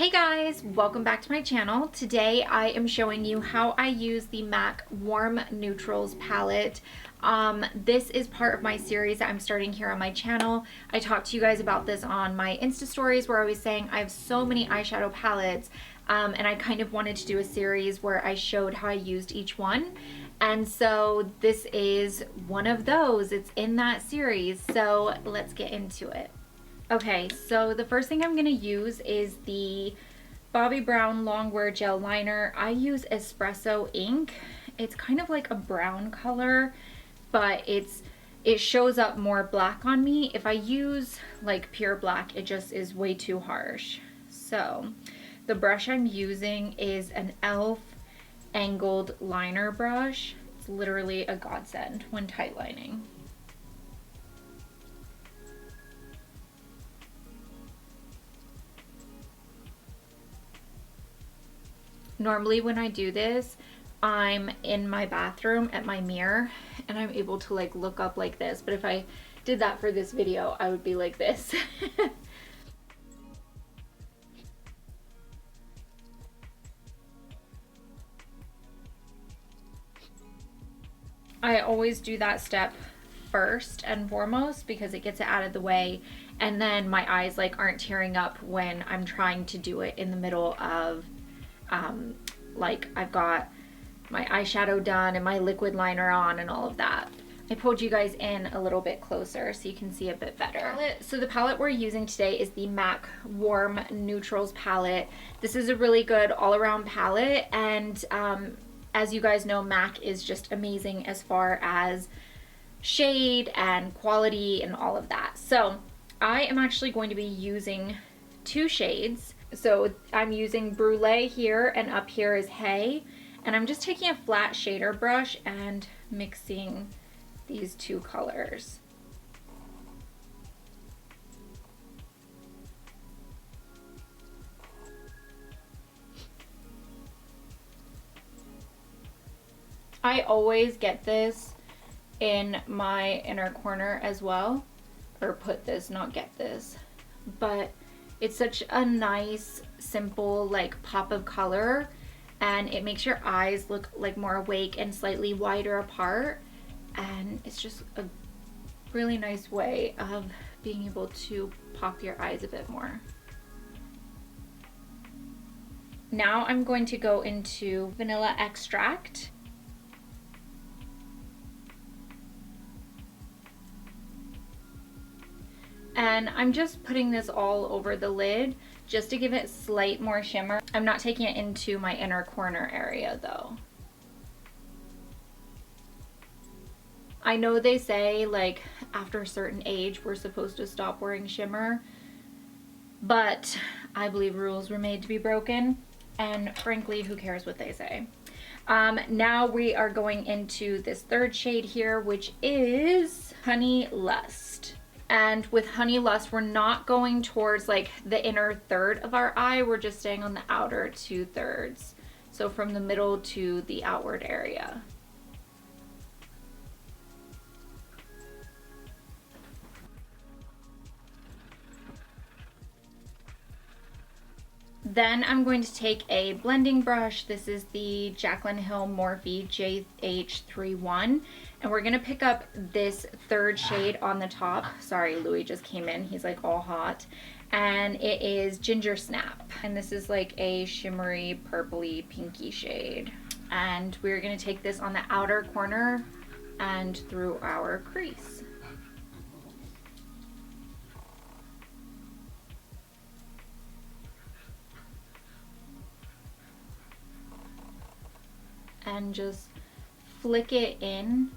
Hey guys, welcome back to my channel. Today I am showing you how I use the MAC Warm Neutrals palette. This is part of my series that I'm starting here on my channel. I talked to you guys about this on my Insta stories where I was saying I have so many eyeshadow palettes and I kind of wanted to do a series where I showed how I used each one. And so this is one of those. It's in that series. So let's get into it. Okay, so the first thing I'm going to use is the Bobbi Brown Longwear Gel Liner. I use espresso ink. It's kind of like a brown color, but it shows up more black on me. If I use like pure black, it just is way too harsh. So the brush I'm using is an e.l.f. angled liner brush. It's literally a godsend when tight lining. Normally when I do this, I'm in my bathroom at my mirror and I'm able to like look up like this, but if I did that for this video, I would be like this. I always do that step first and foremost because it gets it out of the way, and then my eyes like aren't tearing up when I'm trying to do it in the middle of like I've got my eyeshadow done and my liquid liner on and all of that. I pulled you guys in a little bit closer so you can see a bit better. So the palette we're using today is the MAC Warm Neutrals palette. This is a really good all-around palette, and as you guys know, MAC is just amazing as far as shade and quality and all of that. So I am actually going to be using two shades. So I'm using Brulee here, and up here is Hay, and I'm just taking a flat shader brush and mixing these two colors. I always get this in my inner corner as well, or put this, not get this, but it's such a nice, simple, like pop of color, and it makes your eyes look like more awake and slightly wider apart, and it's just a really nice way of being able to pop your eyes a bit more. Now I'm going to go into vanilla extract. And I'm just putting this all over the lid just to give it slight more shimmer. I'm not taking it into my inner corner area though. I know they say like after a certain age we're supposed to stop wearing shimmer, but I believe rules were made to be broken, and frankly, who cares what they say. Now we are going into this third shade here, which is Honey Lust. And with Honey Lust, we're not going towards like the inner third of our eye. We're just staying on the outer 2/3. So from the middle to the outward area. Then I'm going to take a blending brush. This is the Jaclyn Hill Morphe JH31, and we're gonna pick up this third shade on the top. Sorry, Louis just came in, he's like all hot. And it is Ginger Snap, and this is like a shimmery purpley pinky shade. And we're gonna take this on the outer corner and through our crease. And just flick it in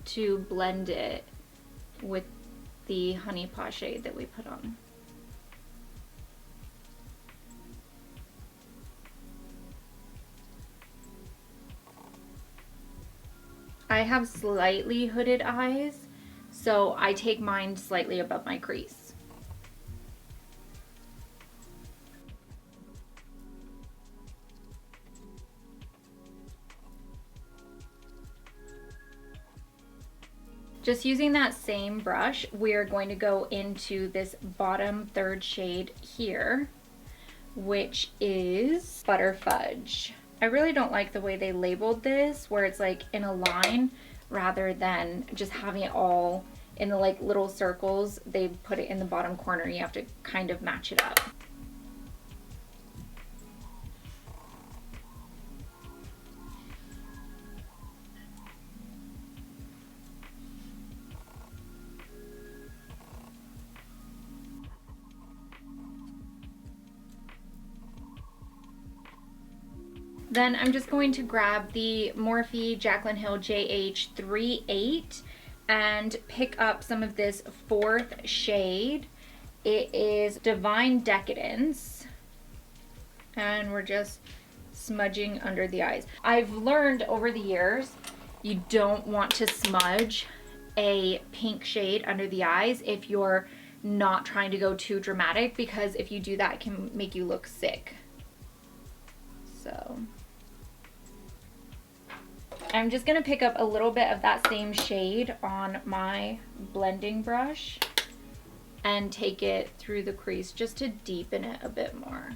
to blend it with the Honey Pot shade that we put on. I have slightly hooded eyes, so I take mine slightly above my crease. Just using that same brush, we're going to go into this bottom third shade here which is Butter Fudge. I really don't like the way they labeled this, where it's like in a line rather than just having it all in the like little circles. They put it in the bottom corner. You have to kind of match it up. Then I'm just going to grab the Morphe Jaclyn Hill JH38 and pick up some of this 4th shade. It is Divine Decadence. And we're just smudging under the eyes. I've learned over the years, you don't want to smudge a pink shade under the eyes if you're not trying to go too dramatic, because if you do that, it can make you look sick. So I'm just gonna pick up a little bit of that same shade on my blending brush and take it through the crease just to deepen it a bit more.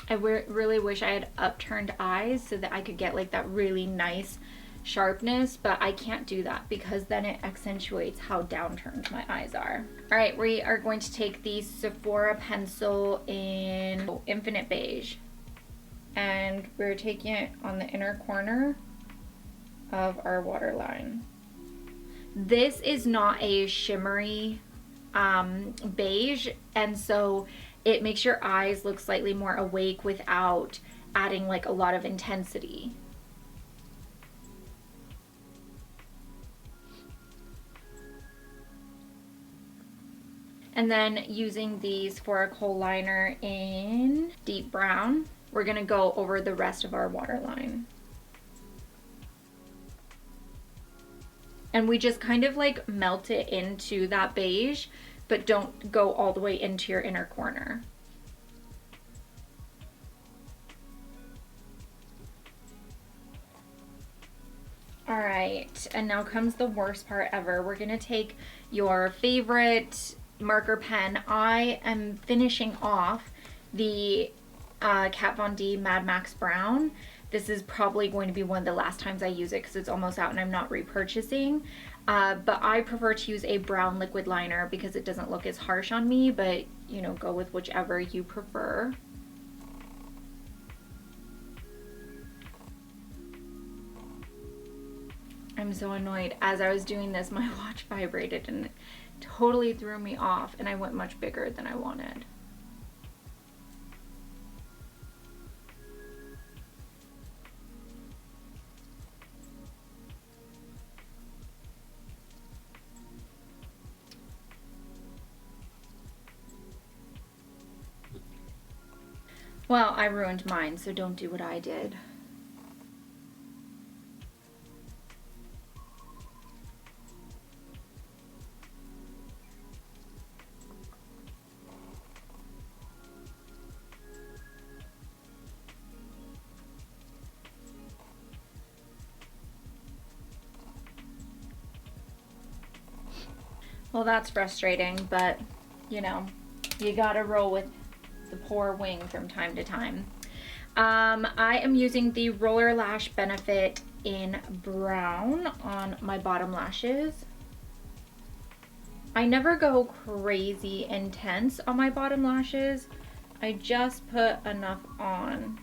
I really wish I had upturned eyes so that I could get like that really nice sharpness, but I can't do that because then it accentuates how downturned my eyes are. All right, we are going to take the Sephora pencil in Infinite Beige, and we're taking it on the inner corner of our waterline. This is not a shimmery beige, and so it makes your eyes look slightly more awake without adding like a lot of intensity. And then using the Sephora kohl liner in deep brown, we're gonna go over the rest of our waterline. And we just kind of like melt it into that beige, but don't go all the way into your inner corner. All right, and now comes the worst part ever. We're gonna take your favorite marker pen. I am finishing off the Kat Von D Mad Max Brown. This is probably going to be one of the last times I use it because it's almost out and I'm not repurchasing. But I prefer to use a brown liquid liner because it doesn't look as harsh on me, but you know, go with whichever you prefer. I'm so annoyed. As I was doing this, my watch vibrated and it totally threw me off, and I went much bigger than I wanted. Well, I ruined mine, so don't do what I did. Well, that's frustrating, but you know, you gotta roll with the poor wing from time to time. I am using the Roller Lash Benefit in brown on my bottom lashes. I never go crazy intense on my bottom lashes. I just put enough on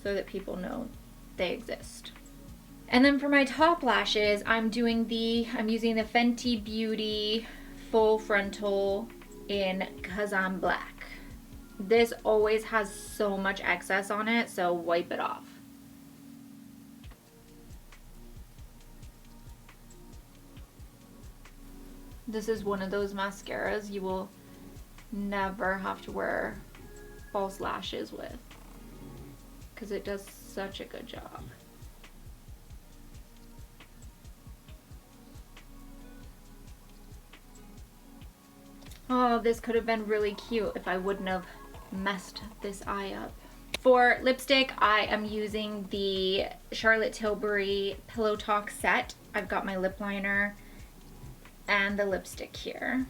so that people know they exist. And then for my top lashes, I'm using the Fenty Beauty Full Frontal in Kazan Black. This always has so much excess on it, so wipe it off. This is one of those mascaras you will never have to wear false lashes with, because it does such a good job. Oh, this could have been really cute if I wouldn't have messed this eye up. For lipstick, I am using the Charlotte Tilbury Pillow Talk set. I've got my lip liner and the lipstick here.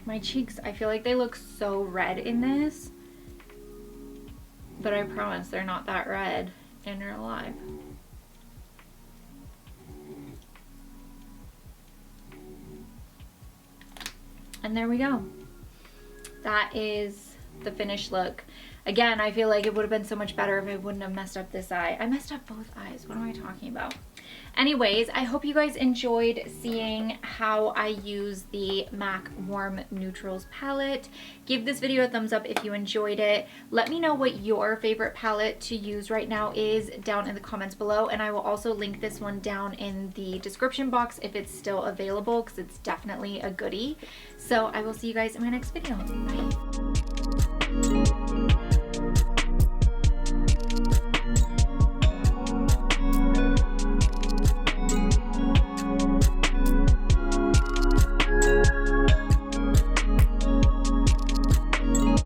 My cheeks, I feel like they look so red in this, but I promise they're not that red in real life. And there we go. That is the finished look. Again, I feel like it would have been so much better if I wouldn't have messed up this eye. I messed up both eyes. What am I talking about? Anyways, I hope you guys enjoyed seeing how I use the MAC Warm Neutrals palette. Give this video a thumbs up if you enjoyed it. Let me know what your favorite palette to use right now is down in the comments below, and I will also link this one down in the description box if it's still available, because it's definitely a goodie. So I will see you guys in my next video. Bye.